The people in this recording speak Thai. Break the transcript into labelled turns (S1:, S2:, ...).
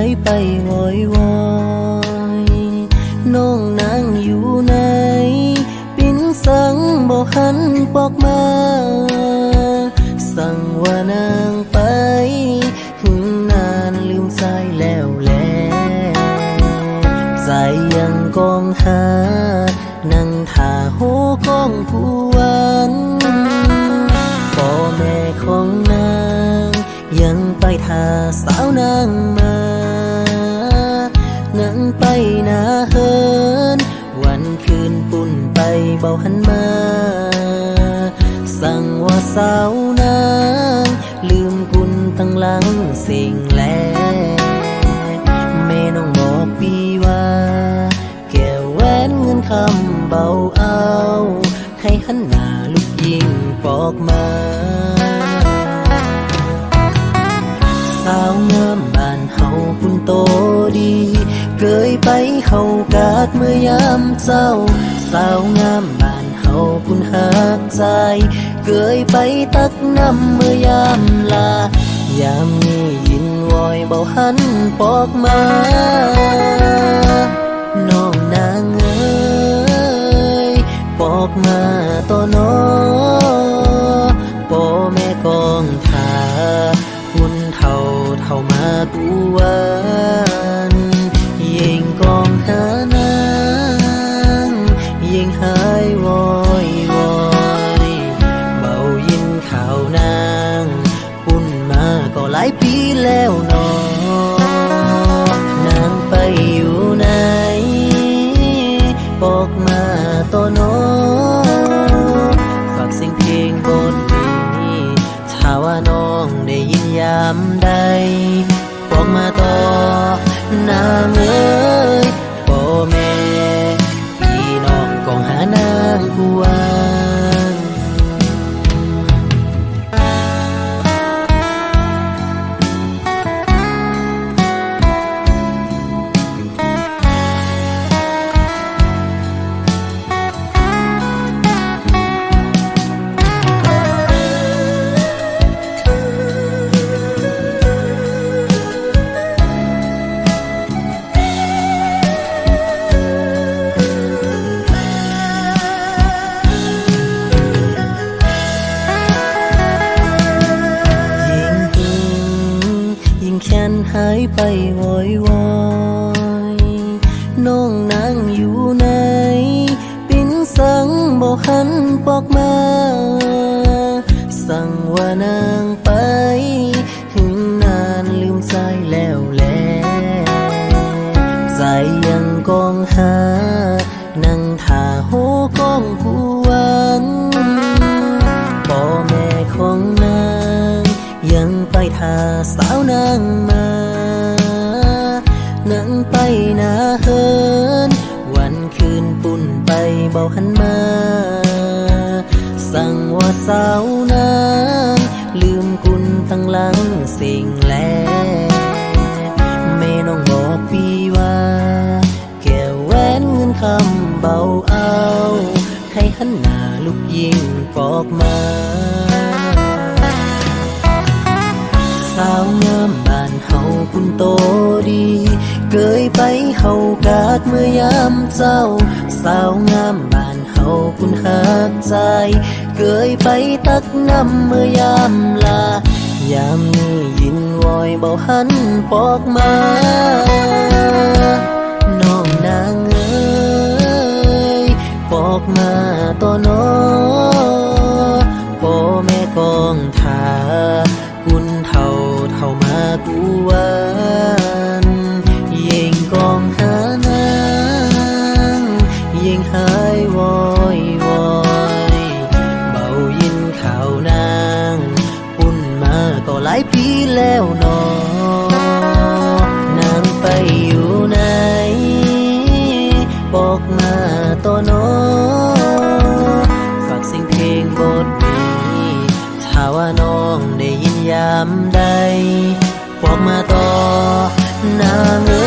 S1: ายไปวอยวอยน้องนางอยู่ไหนปิ่นสังบ่หันปอกมาสั่งว่านางไปหึงนานลืมใจแล้วแลใจยังกองหานั่งท่าโหกองผู้วันพ่อแม่ของนางยังไปท่าสาวนางมานั่งไปนาเฮินวันคืนปุ่นไปเบาหันมาสั่งว่าสาวนางลืมกุนตั้งหลังสิ่งแลแม่น้องบอกพี่ว่าแก้วแหวนเงินคำเบาเอาให้หันหน้าลูกยิงปอกมาสาวงามบ้านเฮาปุ่นโตดีเกยไปเข้ากาดเมื่อยามเจ้าสาวงามบ้านเฮาปุ่นหักใจเกยไปตักน้ำเมื่อยามลายามนี้ยินวอยเบาหันปอกมาน้องนางเอ้ยปอกมาต่อน้อพ่อแม่กองทาคุณเท่ามากูวันยิ่งกองหานางยิ่งหายวอยวอยเบายินข่าวนางปุ่นมาก็หลายปีแล้วนอนางไปอยู่ไหนบอกมาต่อน้อฝากเสียงเพลงบทนี้ถ้าว่าน้องได้ยินยามใดบอกมาต่อนางเอ้ยพ่อแม่พี่น้องกองหานางผู้วางแค้นหายไปวอยวอยน้องนางอยู่ไหนปิ่นสังบ่หันปอกมาสั่งว่านางไปหึงนานลืมใจแล้วแลใจยังกองหานั่งท่าโหกองผู้วันพ่อแม่ของนางยังไปท่าสาวนางมานั่งไปนาเฮินวันคืนปุ่นไปเบาหันมาสั่งว่าสาวนางลืมกุนตั้งหลังสิ่งแลแม่น้องบอกพี่ว่าแก้วแหวนเงินคำเบาเอาให้หันหน้าลูกยิงปอกมาสาวงามบ้านเฮาปุ่นโตดีเกยไปเข้ากาดเมื่อยามเจ้าสาวงามบ้านเฮาปุ่นหักใจเกยไปตักน้ำเมื่อยามลายามนี้ยินวอยเบาหันปอกมาน้องนางเอ้ยปอกมาต่อน้อพ่อแม่กองทากุนเท่ามากูวันยิ่งกองหานางยิ่งหายวอยวอยเบายินข่าวนางปุ่นมาก็หลายปีแล้วนอนางไปอยู่ไหนบอกมาต่อน้อฝากเสียงเพลงบทนี้ถ้าว่าน้องได้ยินยามใดบอกมาต่อนางเอ้